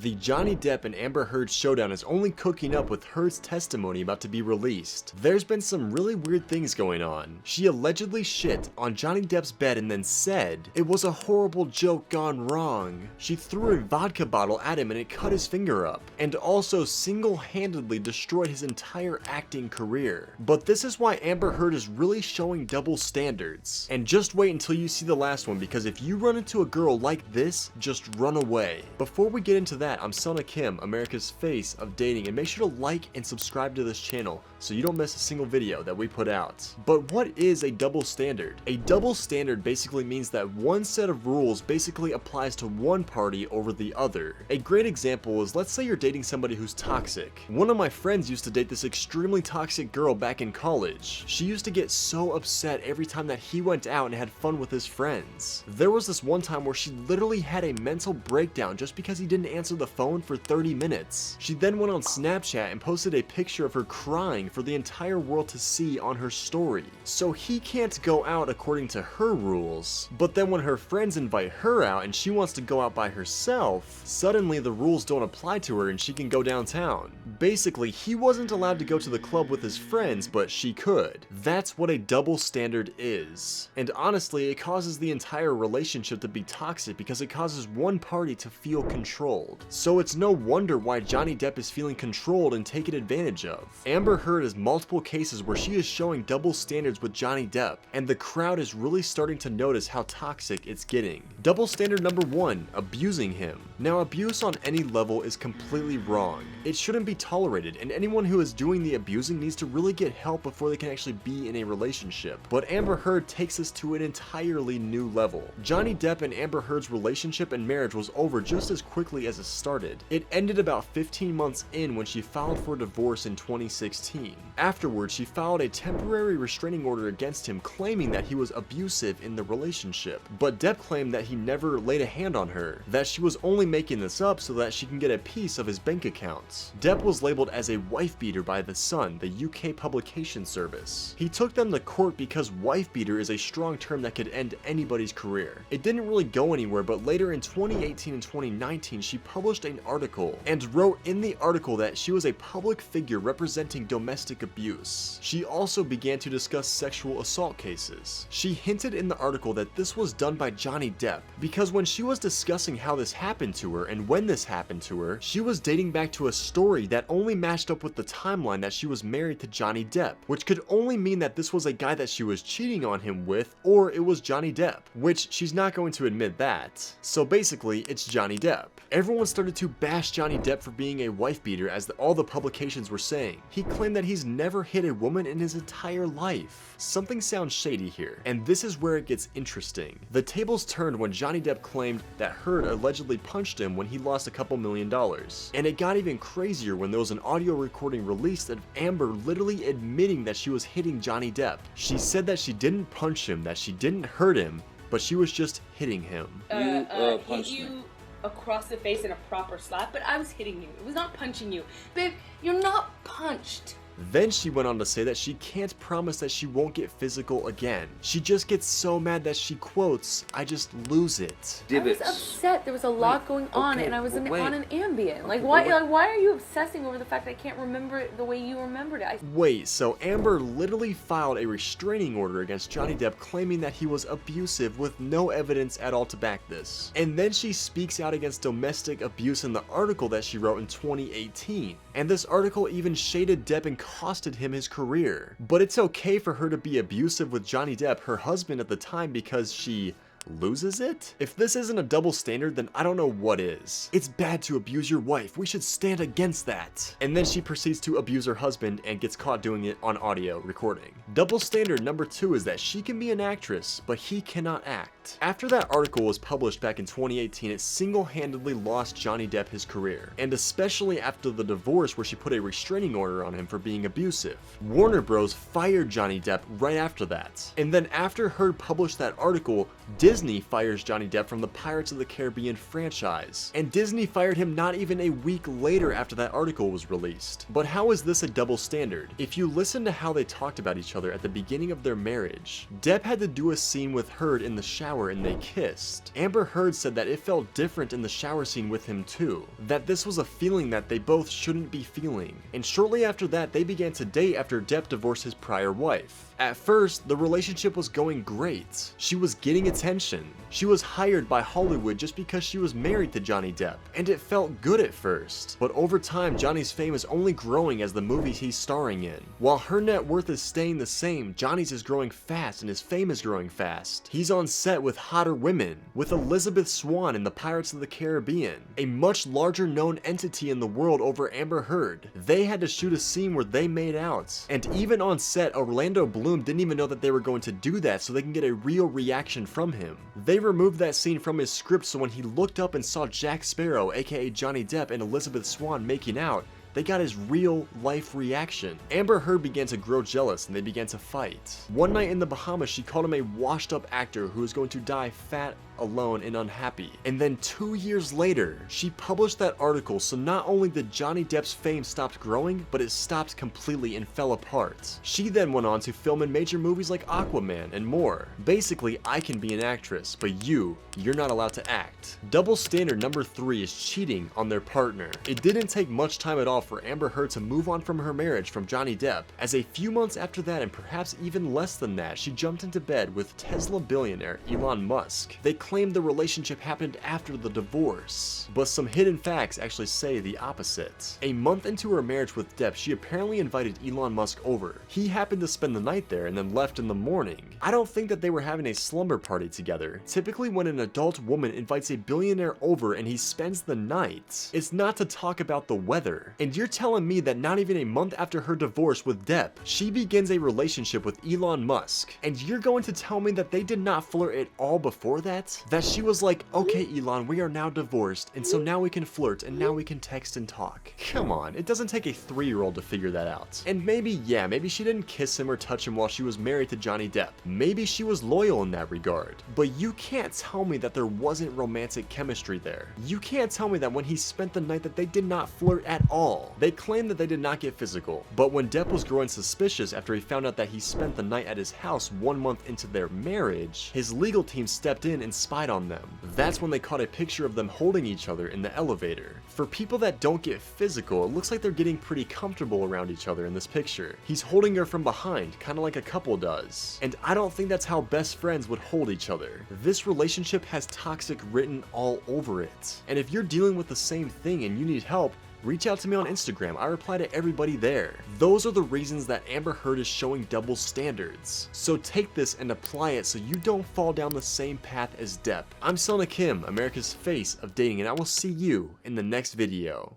The Johnny Depp and Amber Heard showdown is only cooking up with Heard's testimony about to be released. There's been some really weird things going on. She allegedly shit on Johnny Depp's bed and then said it was a horrible joke gone wrong. She threw a vodka bottle at him and it cut his finger up, and also single-handedly destroyed his entire acting career. But this is why Amber Heard is really showing double standards. And just wait until you see the last one, because if you run into a girl like this, just run away. Before we get into that, I'm Sona Kim, America's face of dating, and make sure to like and subscribe to this channel so you don't miss a single video that we put out. But what is a double standard? A double standard basically means that one set of rules basically applies to one party over the other. A great example is, let's say you're dating somebody who's toxic. One of my friends used to date this extremely toxic girl back in college. She used to get so upset every time that he went out and had fun with his friends. There was this one time where she literally had a mental breakdown just because he didn't answer the phone for 30 minutes. She then went on Snapchat and posted a picture of her crying for the entire world to see on her story. So he can't go out according to her rules, but then when her friends invite her out and she wants to go out by herself, suddenly the rules don't apply to her and she can go downtown. Basically, he wasn't allowed to go to the club with his friends, but she could. That's what a double standard is. And honestly, it causes the entire relationship to be toxic because it causes one party to feel controlled. So it's no wonder why Johnny Depp is feeling controlled and taken advantage of. Amber Heard has multiple cases where she is showing double standards with Johnny Depp, and the crowd is really starting to notice how toxic it's getting. Double standard number 1, abusing him. Now, abuse on any level is completely wrong. It shouldn't be tolerated, and anyone who is doing the abusing needs to really get help before they can actually be in a relationship. But Amber Heard takes this to an entirely new level. Johnny Depp and Amber Heard's relationship and marriage was over just as quickly as it started. It ended about 15 months in when she filed for divorce in 2016. Afterwards, she filed a temporary restraining order against him, claiming that he was abusive in the relationship. But Depp claimed that he never laid a hand on her, that she was only making this up so that she can get a piece of his bank accounts. Depp was labeled as a wife beater by The Sun, the UK publication service. He took them to court because wife beater is a strong term that could end anybody's career. It didn't really go anywhere, but later in 2018 and 2019, she published an article and wrote in the article that she was a public figure representing domestic abuse. She also began to discuss sexual assault cases. She hinted in the article that this was done by Johnny Depp because when she was discussing how this happened to her and when this happened to her, she was dating back to a story that only matched up with the timeline that she was married to Johnny Depp, which could only mean that this was a guy that she was cheating on him with, or it was Johnny Depp, which she's not going to admit that. So basically, it's Johnny Depp. Everyone started to bash Johnny Depp for being a wife beater, as all the publications were saying. He claimed that he's never hit a woman in his entire life. Something sounds shady here, and this is where it gets interesting. The tables turned when Johnny Depp claimed that Heard allegedly punched him when he lost a couple $1,000,000. And it got even crazier when there was an audio recording released of Amber literally admitting that she was hitting Johnny Depp. She said that she didn't punch him, that she didn't hurt him, but she was just hitting him. Hit you across the face in a proper slap, but I was hitting you. It was not punching you. Babe, you're not punched. Then she went on to say that she can't promise that she won't get physical again. She just gets so mad that she quotes, "I just lose it." I was upset. There was a lot going on, and I was on an Ambien. Like, why are you obsessing over the fact that I can't remember it the way you remembered it? Wait, so Amber literally filed a restraining order against Johnny Depp, claiming that he was abusive with no evidence at all to back this. And then she speaks out against domestic abuse in the article that she wrote in 2018. And this article even shaded Depp and costed him his career. But it's okay for her to be abusive with Johnny Depp, her husband at the time, because she loses it? If this isn't a double standard, then I don't know what is. It's bad to abuse your wife. We should stand against that. And then she proceeds to abuse her husband and gets caught doing it on audio recording. Double standard number 2 is that she can be an actress, but he cannot act. After that article was published back in 2018, it single-handedly lost Johnny Depp his career, and especially after the divorce where she put a restraining order on him for being abusive. Warner Bros. Fired Johnny Depp right after that. And then after Heard published that article, Disney fires Johnny Depp from the Pirates of the Caribbean franchise, and Disney fired him not even a week later after that article was released. But how is this a double standard? If you listen to how they talked about each other at the beginning of their marriage, Depp had to do a scene with Heard in the shower shower and they kissed. Amber Heard said that it felt different in the shower scene with him too, that this was a feeling that they both shouldn't be feeling. And shortly after that, they began to date after Depp divorced his prior wife. At first, the relationship was going great. She was getting attention. She was hired by Hollywood just because she was married to Johnny Depp, and it felt good at first. But over time, Johnny's fame is only growing as the movies he's starring in. While her net worth is staying the same, Johnny's is growing fast and his fame is growing fast. He's on set with hotter women, with Elizabeth Swann in the Pirates of the Caribbean, a much larger known entity in the world over Amber Heard. They had to shoot a scene where they made out. And even on set, Orlando Bloom didn't even know that they were going to do that so they can get a real reaction from him. They removed that scene from his script so when he looked up and saw Jack Sparrow, aka Johnny Depp, and Elizabeth Swann making out, they got his real life reaction. Amber Heard began to grow jealous and they began to fight. One night in the Bahamas, she called him a washed up actor who was going to die fat, alone, and unhappy. And then 2 years later, she published that article, so not only did Johnny Depp's fame stop growing, but it stopped completely and fell apart. She then went on to film in major movies like Aquaman and more. Basically, I can be an actress, but you're not allowed to act. Double standard number 3 is cheating on their partner. It didn't take much time at all for Amber Heard to move on from her marriage from Johnny Depp, as a few months after that, and perhaps even less than that, she jumped into bed with Tesla billionaire Elon Musk. They claimed the relationship happened after the divorce, but some hidden facts actually say the opposite. A month into her marriage with Depp, she apparently invited Elon Musk over. He happened to spend the night there and then left in the morning. I don't think that they were having a slumber party together. Typically when an adult woman invites a billionaire over and he spends the night, it's not to talk about the weather. And you're telling me that not even a month after her divorce with Depp, she begins a relationship with Elon Musk, and you're going to tell me that they did not flirt at all before that? That she was like, okay Elon, we are now divorced, and so now we can flirt, and now we can text and talk. Come on, it doesn't take a 3-year-old to figure that out. And maybe she didn't kiss him or touch him while she was married to Johnny Depp. Maybe she was loyal in that regard. But you can't tell me that there wasn't romantic chemistry there. You can't tell me that when he spent the night that they did not flirt at all. They claimed that they did not get physical, but when Depp was growing suspicious after he found out that he spent the night at his house 1 month into their marriage, his legal team stepped in and spied on them. That's when they caught a picture of them holding each other in the elevator. For people that don't get physical, it looks like they're getting pretty comfortable around each other in this picture. He's holding her from behind, kind of like a couple does. And I don't think that's how best friends would hold each other. This relationship has toxic written all over it. And if you're dealing with the same thing and you need help, reach out to me on Instagram. I reply to everybody there. Those are the reasons that Amber Heard is showing double standards. So take this and apply it so you don't fall down the same path as Depp. I'm Selena Kim, America's face of dating, and I will see you in the next video.